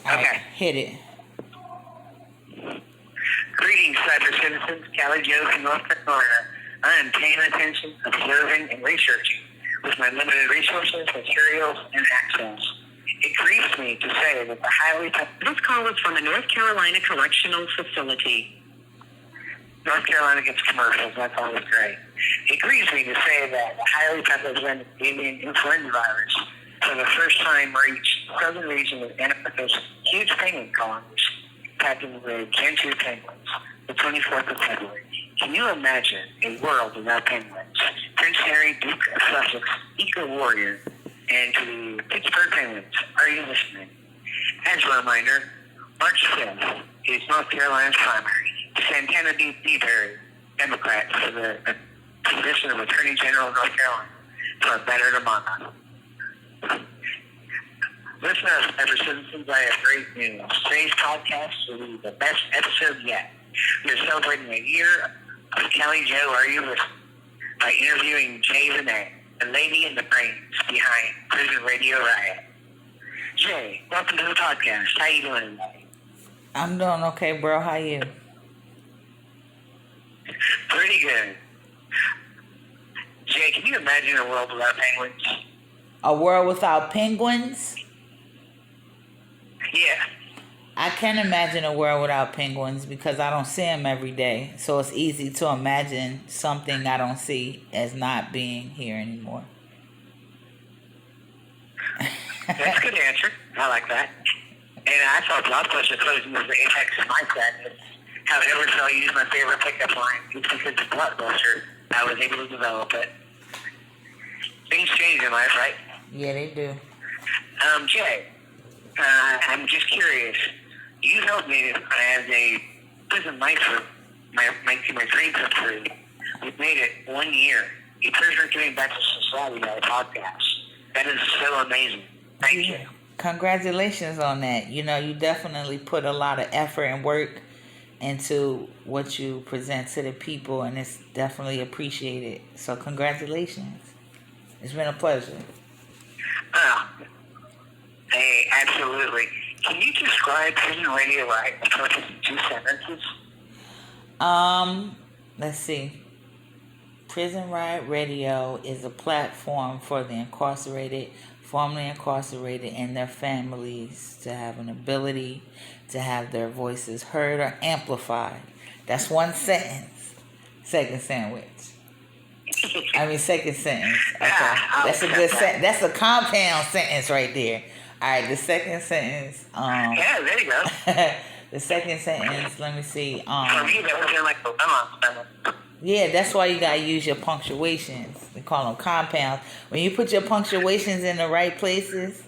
All right, Okay. hit it. Greetings, cyber citizens. Cali Joe from North Carolina. I am paying attention, observing, and researching with my limited resources, materials, and access. It grieves me to say that the highly... This call is from the North Carolina Correctional Facility. North Carolina gets commercials. That's always great. It grieves me to say that the highly pathogenic avian influenza virus for the first time reached the southern region of Antarctica's huge penguin colonies, packing with Gen 2 penguins, the 24th of February. Can you imagine a world without penguins? Prince Harry, Duke of Sussex, eco-warrior, and to the Pittsburgh Penguins, are you listening? As a reminder, March 5th is North Carolina's primary. Santana B. Berry, Democrat, for the position of Attorney General of North Carolina, for a better tomorrow. Listeners, ever citizens, I have great news. Today's podcast will be the best episode yet. We're celebrating a year of Cali Joe, Are You Listening? By interviewing Jay Rene, the lady in the brains behind Prison Radio Riot. Jay, welcome to the podcast. How you doing today? I'm doing okay, bro. How you? Pretty good. Jay, can you imagine a world without penguins? A world without penguins? Yeah. I can imagine a world without penguins because I don't see them every day. So it's easy to imagine something I don't see as not being here anymore. That's a good answer. I like that. And I thought blockbuster closing was the apex of my sadness. How I never shall use my favorite pickup line. It's because of blockbuster I was able to develop it. Things change in life, right? Yeah, they do. Jay, I'm just curious. You helped me as a prison life for my dream come true. We've made it 1 year. A prisoner giving back to society by a podcast. That is so amazing. Thank you. Congratulations on that. You know, you definitely put a lot of effort and work into what you present to the people, and it's definitely appreciated. So congratulations. It's been a pleasure. Hey, absolutely. Can you describe Prison Radio Riot in 2 sentences? Let's see. Prison Riot Radio is a platform for the incarcerated, formerly incarcerated, and their families to have an ability to have their voices heard or amplified. That's one sentence. Second sandwich. Second sentence. Okay. That's a good sentence. That's a compound sentence right there. All right, the second sentence. Yeah, there you go. The second sentence, let me see. For me, that was in like the lemon. Yeah, that's why you gotta use your punctuations. We call them compounds. When you put your punctuations in the right places,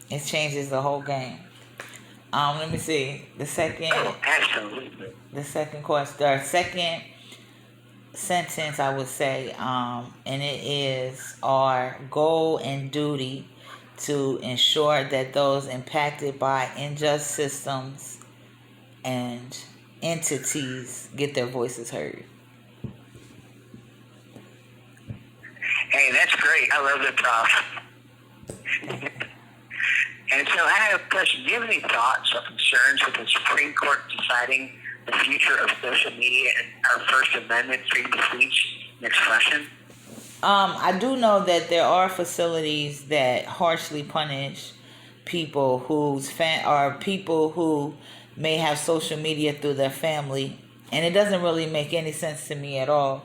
it changes the whole game. Let me see. The second. Oh, absolutely. The second sentence I would say, and it is our goal and duty to ensure that those impacted by unjust systems and entities get their voices heard. Hey, that's great. I love it, Prof. And so I have a question. Do you have any thoughts or concerns with the Supreme Court deciding the future of social media and our First Amendment freedom of speech and expression? I do know that there are facilities that harshly punish people people who may have social media through their family, and it doesn't really make any sense to me at all.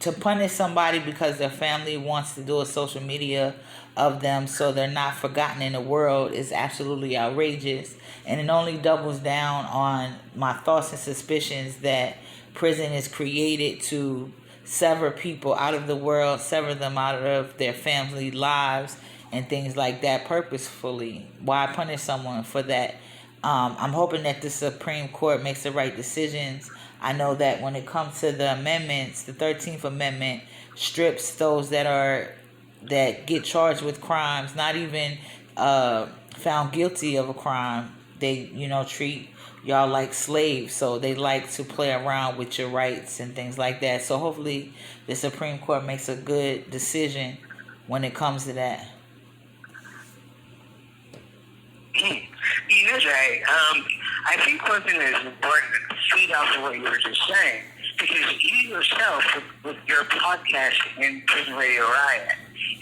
To punish somebody because their family wants to do a social media of them so they're not forgotten in the world is absolutely outrageous, and it only doubles down on my thoughts and suspicions that prison is created to sever people out of the world, sever them out of their family lives and things like that purposefully. Why punish someone for that? I'm hoping that the Supreme Court makes the right decisions. I know that when it comes to the amendments, the 13th Amendment strips those that get charged with crimes, not even found guilty of a crime. They, treat y'all like slaves, so they like to play around with your rights and things like that. So hopefully the Supreme Court makes a good decision when it comes to that. You know, Jay, I think one thing that is important to feed off of what you were just saying, because you yourself, with your podcast in Prison Radio Riot,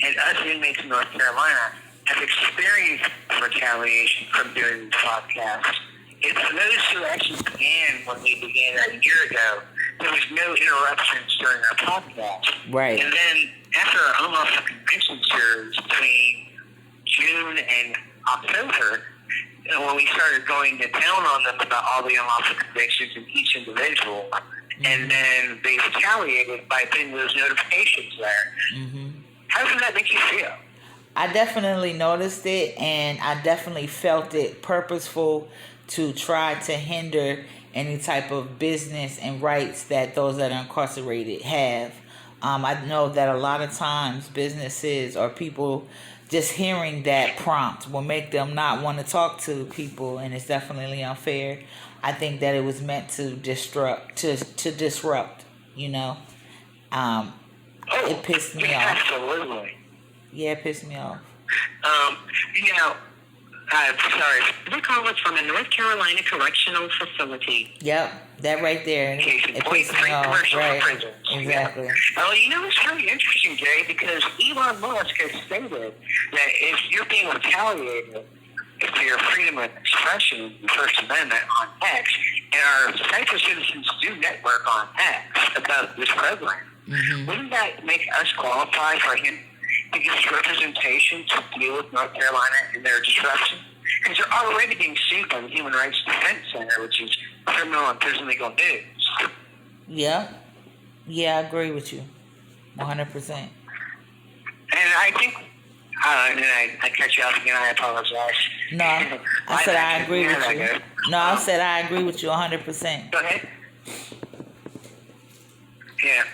and us inmates in North Carolina, have experienced retaliation from doing this podcast. It's for those who actually began when we began a year ago. There was no interruptions during our podcast. Right. And then after our unlawful convention series between June and October, when we started going to town on them about all the unlawful convictions in each individual, and then they retaliated by putting those notifications there. Mm-hmm. How does that make you feel? I definitely noticed it, and I definitely felt it purposeful to try to hinder any type of business and rights that those that are incarcerated have. I know that a lot of times businesses or people just hearing that prompt will make them not want to talk to people, and it's definitely unfair. I think that it was meant to disrupt, you know. It pissed me off. Absolutely. Yeah, it pissed me off. You know, sorry. We're calling from a North Carolina correctional facility. Yep, that right there. It pissed me off. Right. Exactly. Well, you know, it's really interesting, Jay, because Elon Musk has stated that if you're being retaliated for your freedom of expression in the First Amendment on X, and our Cypress citizens do network on X about this program, wouldn't that make us qualify for him to give us representation to deal with North Carolina and their disruption? Because they're already being sued by the Human Rights Defense Center, which is criminal and prison legal news. Yeah. Yeah, I agree with you. 100%. And I think, and I cut you off again, I apologize. No, I said I agree with you. No, I said I agree with you 100%. Go ahead. Yeah.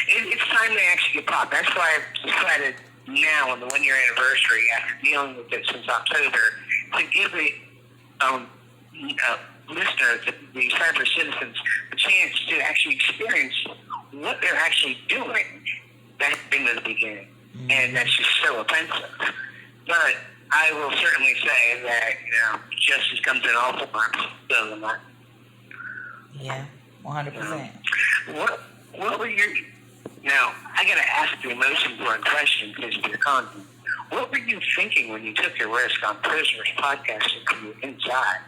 It's time they actually get popped. That's why I've decided now, on the 1-year anniversary, after dealing with it since October, to give the listeners, the Cypress citizens, a chance to actually experience what they're actually doing back into the beginning. And that's just so offensive. But I will certainly say that, you know, justice comes in all forms. So, yeah, 100%. What were your... Now, I got to ask the most important question because of your content. What were you thinking when you took your risk on Prisoners podcasting from the inside?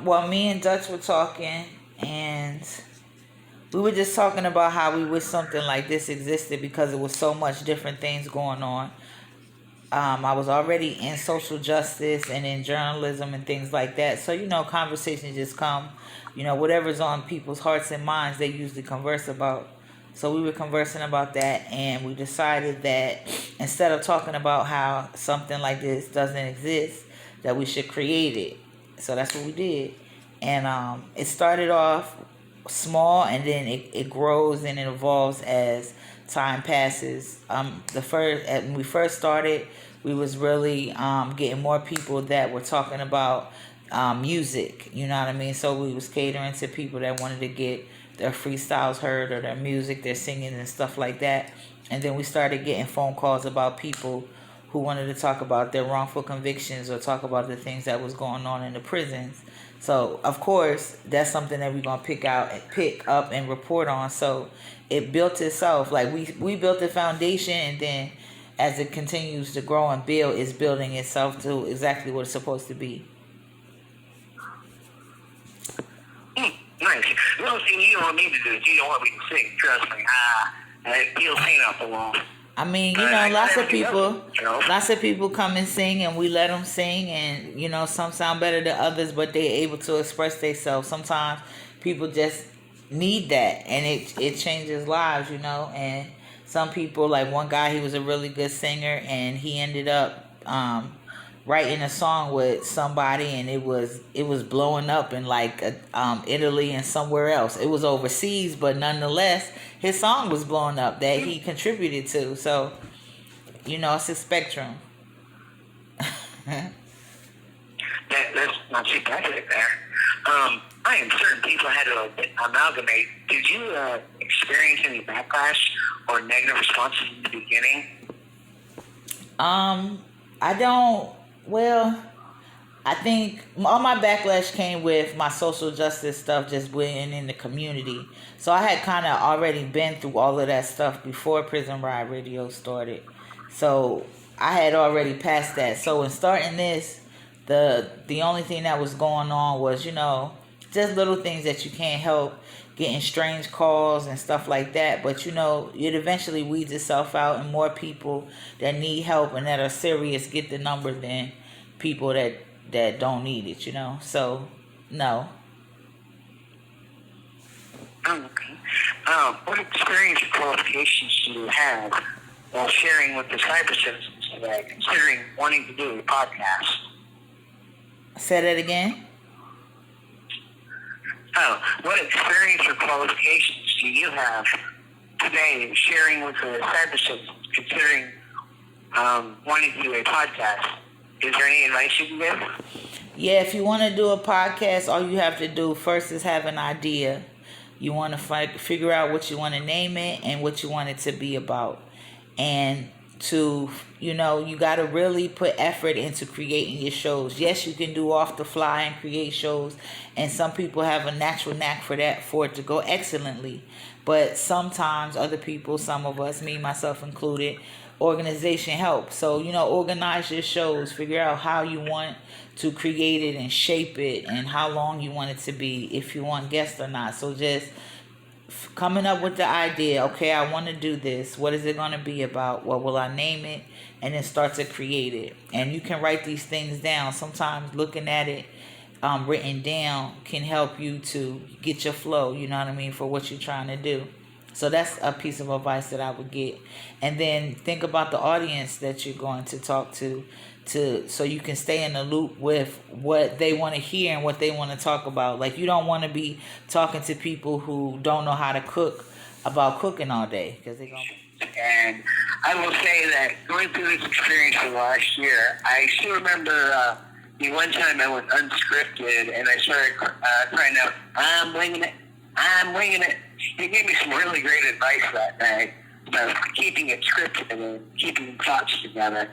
Well, me and Dutch were talking, and we were just talking about how we wish something like this existed because there was so much different things going on. I was already in social justice and in journalism and things like that. So, you know, conversations just come. You know, whatever's on people's hearts and minds, they usually converse about. So we were conversing about that, and we decided that instead of talking about how something like this doesn't exist, that we should create it. So that's what we did. And it started off small, and then it grows and it evolves as time passes. When we first started, we was really getting more people that were talking about music, you know what I mean? So we was catering to people that wanted to get their freestyles heard or their music, their singing and stuff like that. And then we started getting phone calls about people who wanted to talk about their wrongful convictions or talk about the things that was going on in the prisons. So, of course, that's something that we're going to pick up and report on. So it built itself. Like we built the foundation, and then as it continues to grow and build, it's building itself to exactly what it's supposed to be. Nice. The only thing you don't want me to do is you don't want me to sing. Trust me. I peel paint off the wall. I mean, you know, lots of people come and sing, and we let them sing, and, you know, some sound better than others, but they're able to express themselves. Sometimes people just need that, and it changes lives, you know. And some people, like one guy, he was a really good singer, and he ended up writing a song with somebody, and it was blowing up in like Italy and somewhere else. It was overseas, but nonetheless, his song was blowing up that he contributed to. So, you know, it's a spectrum. That's not too bad right there. I am certain people had to amalgamate. Did you experience any backlash or negative responses in the beginning? I don't. Well, I think all my backlash came with my social justice stuff just being in the community. So I had kind of already been through all of that stuff before Prison Riot Radio started. So I had already passed that. So in starting this, the only thing that was going on was, just little things that you can't help, getting strange calls and stuff like that. But it eventually weeds itself out, and more people that need help and that are serious get the number than people that don't need it. So no. Okay. What experience or qualifications do you have while sharing with the cyber citizens today, considering wanting to do a podcast? Say that again. What experience or qualifications do you have today sharing with the cyber citizens, considering wanting to do a podcast? Is there any advice you can give? Yeah, if you want to do a podcast, all you have to do first is have an idea. You want to figure out what you want to name it and what you want it to be about. And you got to really put effort into creating your shows. Yes, you can do off the fly and create shows. And some people have a natural knack for that, for it to go excellently. But sometimes other people, some of us, me, myself included, organization helps. So, organize your shows, figure out how you want to create it and shape it and how long you want it to be, if you want guests or not. So just coming up with the idea, okay, I want to do this. What is it going to be about? What will I name it? And then start to create it. And you can write these things down. Sometimes looking at it written down can help you to get your flow, you know what I mean, for what you're trying to do. So that's a piece of advice that I would get. And then think about the audience that you're going to talk to so you can stay in the loop with what they want to hear and what they want to talk about. Like, you don't want to be talking to people who don't know how to cook about cooking all day, because they're going to... And I will say that going through this experience of last year, I still remember the one time I went unscripted and I started crying out, I'm winging it. He gave me some really great advice that night about keeping it scripted and keeping thoughts together.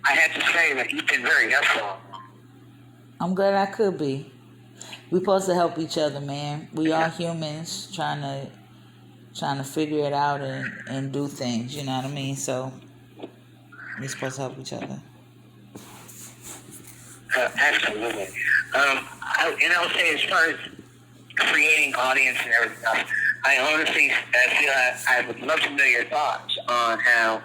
I had to say that you've been very helpful. I'm glad I could be. We're supposed to help each other, man. We are humans trying to figure it out and do things, you know what I mean? So we're supposed to help each other. Absolutely. I'll say, as far as creating audience and everything else, I honestly feel I would love to know your thoughts on how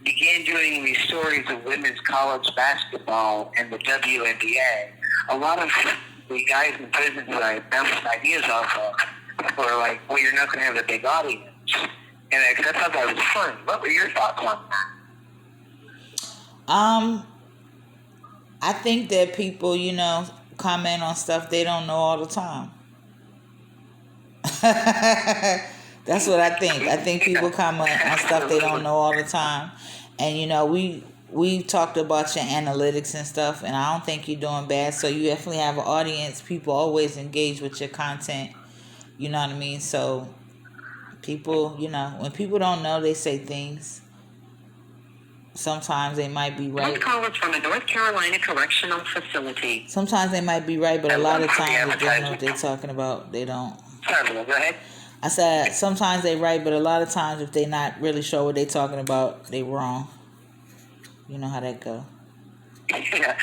you began doing these stories of women's college basketball and the WNBA. A lot of the guys in prison who I bounced ideas off of were like, well, you're not going to have a big audience. And I thought that was fun. What were your thoughts on that? I think that people, comment on stuff they don't know all the time. That's what I think. I think people comment on stuff they don't know all the time. And, we talked about your analytics and stuff, and I don't think you're doing bad. So you definitely have an audience. People always engage with your content. You know what I mean? So people, when people don't know, they say things. Sometimes they might be right. This call is from a North Carolina correctional facility. Sometimes they might be right, but a lot of times if they don't know what they're talking about, they don't. Sorry, go ahead. I said sometimes they're right, but a lot of times if they're not really sure what they're talking about, they're wrong. You know how that go. Yeah.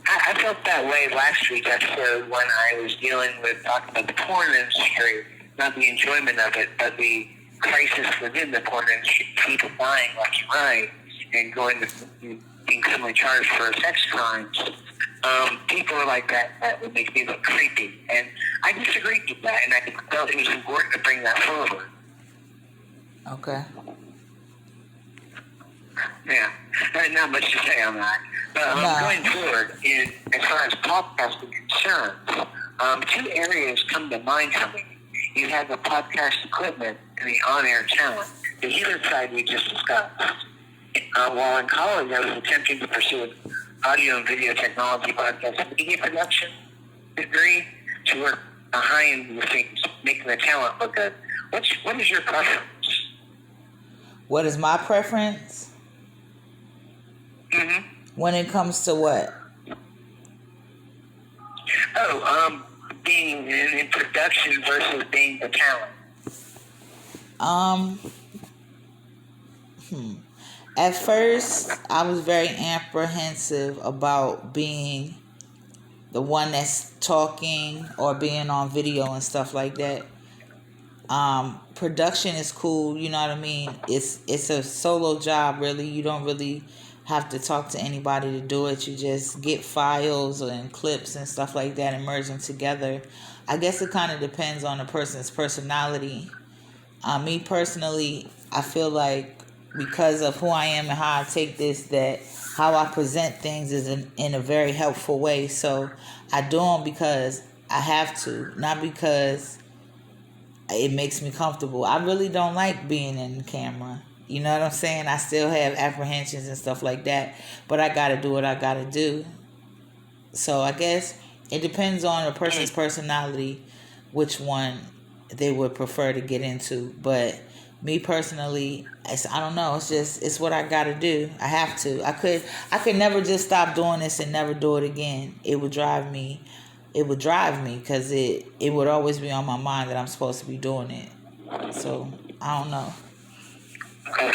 I felt that way last week's episode when I was dealing with talking about the porn industry, not the enjoyment of it, but the crisis within the porn industry, people dying left and right, and going to being criminally charged for sex crimes. People are like that would make me look creepy. And I disagreed with that, and I felt it was important to bring that forward. Okay. Yeah, not much to say on that. But going forward, as far as podcasting concerns, two areas come to mind for me. You have the podcast equipment and the on-air talent. The human side we just discussed. While in college, I was attempting to pursue an audio and video technology podcast and media production degree to work behind the scenes, making the talent look good. What is your preference? What is my preference? Mm-hmm. When it comes to what? Being in production versus being the talent. Um, at first, I was very apprehensive about being the one that's talking or being on video and stuff like that. Production is cool, you know what I mean? It's a solo job really. You don't really have to talk to anybody to do it. You just get files and clips and stuff like that and merge them together. I guess it kind of depends on the person's personality. Me personally, I feel like because of who I am and how I take this, that how I present things is in a very helpful way. So I do them because I have to, not because it makes me comfortable. I really don't like being in the camera. You know what I'm saying? I still have apprehensions and stuff like that, but I got to do what I got to do. So I guess it depends on a person's personality, which one they would prefer to get into. But me personally, I don't know. It's what I got to do. I have to. I could never just stop doing this and never do it again. It would drive me. It would drive me because it would always be on my mind that I'm supposed to be doing it. So I don't know. Okay.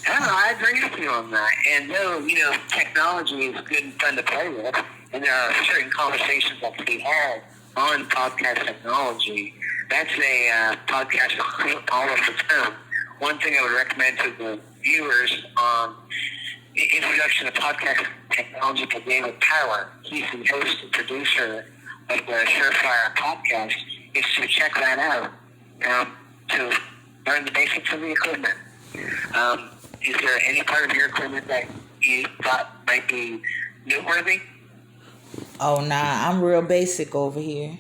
I agree with you on that. And though, technology is good and fun to play with, and there are certain conversations that can be had on podcast technology, that's a podcast all of its own. One thing I would recommend to the viewers on the introduction of podcast technology to David Power, he's the host and producer of the Surefire podcast, is to check that out to learn the basics of the equipment. Is there any part of your equipment that you thought might be noteworthy? Oh, nah, I'm real basic over here.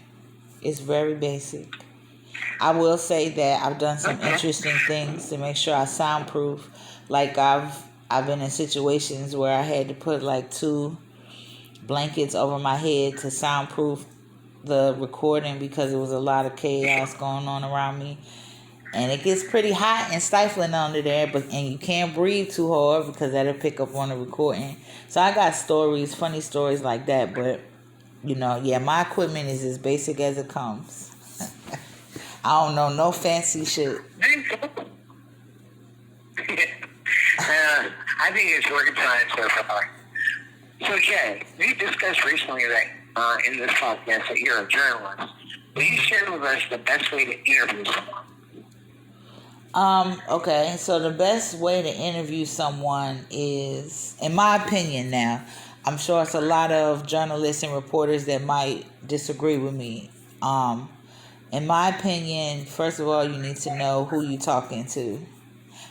It's very basic. I will say that I've done some interesting things to make sure I soundproof. Like I've been in situations where I had to put like 2 blankets over my head to soundproof the recording because there was a lot of chaos going on around me. And it gets pretty hot and stifling under there, and you can't breathe too hard because that'll pick up on the recording. So I got stories, funny stories like that. But, my equipment is as basic as it comes. I don't know, no fancy shit. I think it's working fine so far. So, Jay, we discussed recently that in this podcast that you're a journalist. Will you share with us the best way to interview someone? Okay, so the best way to interview someone is, in my opinion now, I'm sure it's a lot of journalists and reporters that might disagree with me. In my opinion, first of all, you need to know who you're talking to.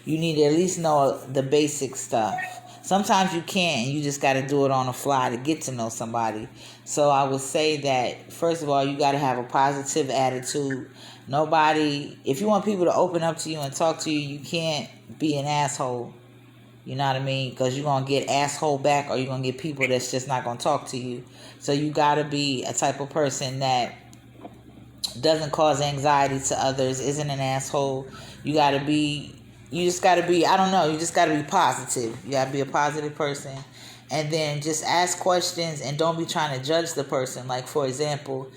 You need to at least know the basic stuff. Sometimes you can't, and you just got to do it on the fly to get to know somebody. So I would say that, first of all, you got to have a positive attitude. If you want people to open up to you and talk to you, you can't be an asshole. You know what I mean? Because you're going to get asshole back, or you're going to get people that's just not going to talk to you. So you got to be a type of person that doesn't cause anxiety to others, isn't an asshole. You just got to be, you just got to be positive. You got to be a positive person. And then just ask questions and don't be trying to judge the person. Like, for example,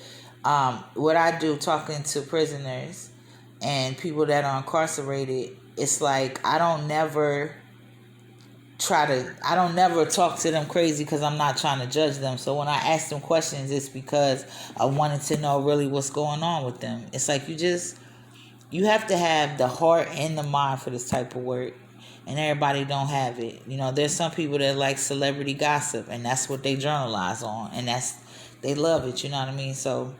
what I do talking to prisoners and people that are incarcerated, it's like I don't never talk to them crazy because I'm not trying to judge them. So when I ask them questions, it's because I wanted to know really what's going on with them. It's like you have to have the heart and the mind for this type of work, and everybody don't have it. There's some people that like celebrity gossip, and that's what they journalize on, and they love it. You know what I mean? So,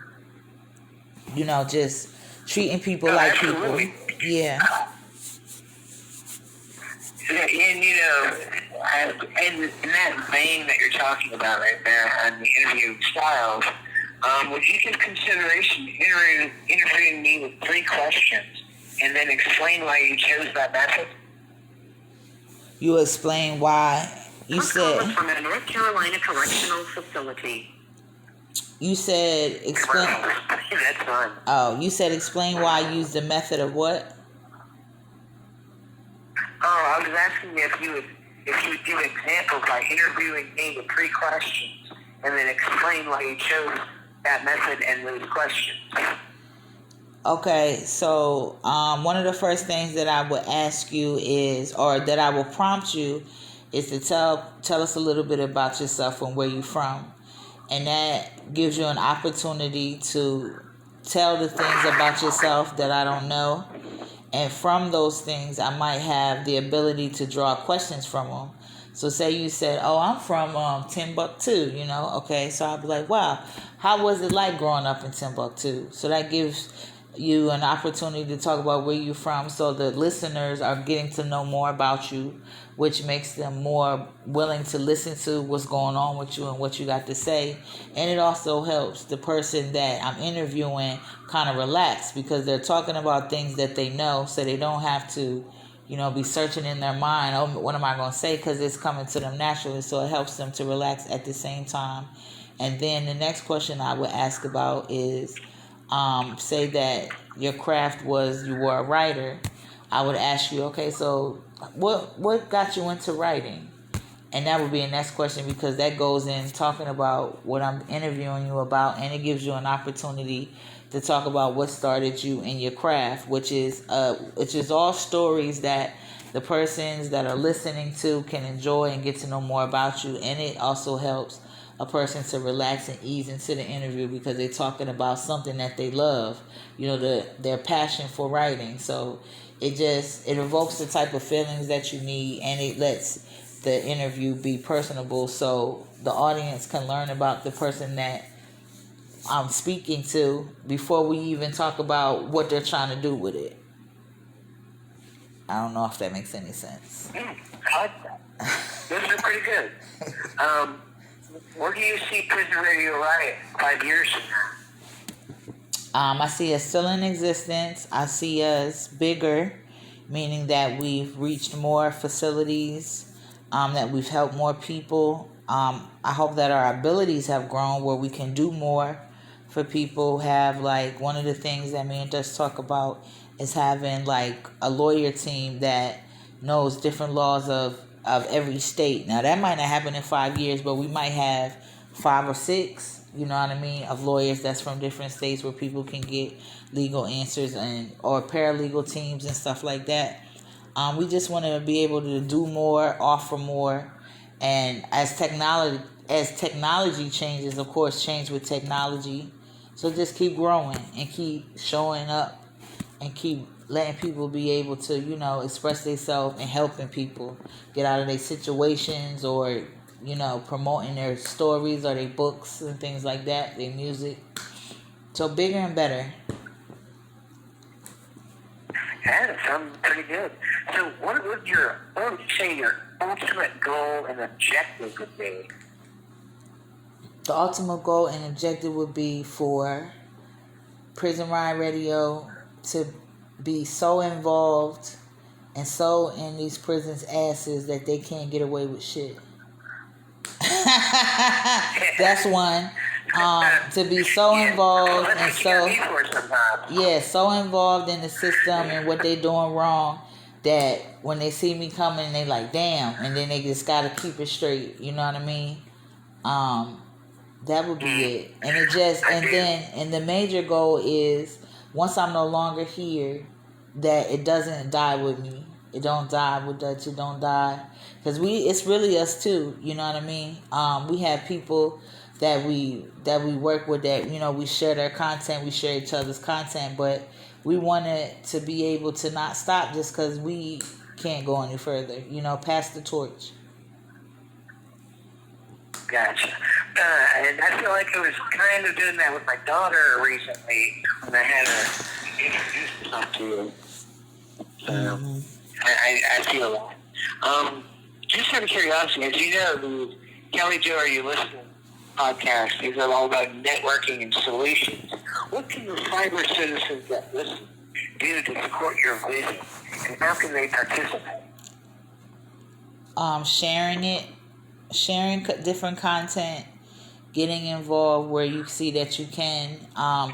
just treating people like absolutely. people. Yeah. And in that vein that you're talking about right there on the interviewing styles, would you give consideration interviewing me with 3 questions and then explain why you chose that method? You explain why. You said from a North Carolina correctional facility. You said explain. That's fine. Oh, you said explain why I use the method of what? Oh, I was asking if you would give examples by interviewing me with 3 questions and then explain why you chose that method and those questions. Okay, so one of the first things that I would ask you is, or that I will prompt you, is to tell us a little bit about yourself and where you're from, and that gives you an opportunity to tell the things about yourself that I don't know, and from those things I might have the ability to draw questions from them. So say you said, "Oh, I'm from Timbuktu," okay, so I'll be like, "Wow, how was it like growing up in Timbuktu?" So that gives you an opportunity to talk about where you're from, so the listeners are getting to know more about you, which makes them more willing to listen to what's going on with you and what you got to say. And it also helps the person that I'm interviewing kind of relax, because they're talking about things that they know, so they don't have to be searching in their mind, "Oh, what am I going to say?" because it's coming to them naturally. So it helps them to relax at the same time. And then the next question I would ask about is, say that your craft was you were a writer. I would ask you, okay, so what got you into writing? And that would be the next question, because that goes in talking about what I'm interviewing you about, and it gives you an opportunity to talk about what started you in your craft, which is all stories that the persons that are listening to can enjoy and get to know more about you. And it also helps a person to relax and ease into the interview, because they're talking about something that they love, their passion for writing. So it evokes the type of feelings that you need, and it lets the interview be personable, so the audience can learn about the person that I'm speaking to before we even talk about what they're trying to do with it. I don't know if that makes any sense. I like that. Those are pretty good. Where do you see Prison Radio Riot 5 years from now? I see us still in existence. I see us bigger, meaning that we've reached more facilities, that we've helped more people. I hope that our abilities have grown where we can do more for people. Have, like, one of the things that me and Dutch talk about is having like a lawyer team that knows different laws of every state. Now that might not happen in 5 years, but we might have 5 or 6, of lawyers that's from different states, where people can get legal answers or paralegal teams and stuff like that. We just want to be able to do more, offer more, and as technology changes, of course, change with technology. So just keep growing and keep showing up and keep letting people be able to, express themselves and helping people get out of their situations, or, promoting their stories or their books and things like that, their music. So bigger and better. Yeah, that sounds pretty good. So what would you say your ultimate goal and objective would be? The ultimate goal and objective would be for Prison Riot Radio to be so involved and so in these prisons' asses that they can't get away with shit. That's one. To be so involved and so involved in the system and what they doing wrong, that when they see me coming, they like, damn, and then they just gotta keep it straight. You know what I mean? That would be it. And the major goal is, once I'm no longer here, that it doesn't die with me. It don't die with Dutch. It don't die, because it's really us too. You know what I mean? We have people that we work with, that we share their content, we share each other's content, but we wanted to be able to not stop just because we can't go any further. Pass the torch. Gotcha. And I feel like I was kind of doing that with my daughter recently when I had her introduce myself to her. So I feel that. Just out of curiosity, as you know, the Cali Joe, Are You Listening podcast, these are all about networking and solutions. What can the cyber citizens that listen do to support your vision, and how can they participate? Sharing different content, getting involved where you see that you can,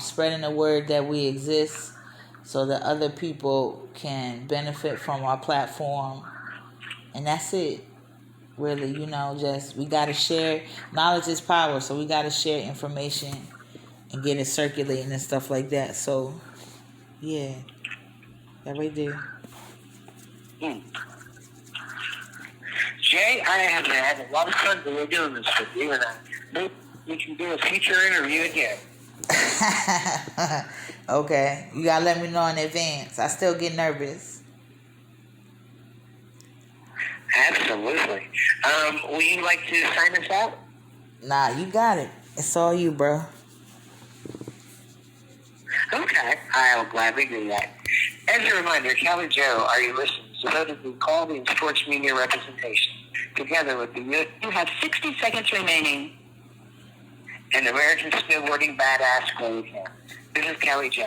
spreading the word that we exist so that other people can benefit from our platform, and that's it. Really, just we gotta share. Knowledge is power, so we gotta share information and get it circulating and stuff like that. So, yeah, that right there. Jay, I have had a lot of fun doing this with you, and I hope we can do a future interview again. Okay, you gotta let me know in advance. I still get nervous. Absolutely. Would you like to sign us out? Nah, you got it. It's all you, bro. Okay, I'll gladly do that. As a reminder, Cali Joe, are you listening? Devoted to quality and sports media representation, together with the You have 60 seconds remaining. and American snowboarding badass Chloe Kim. This is Cali Joe.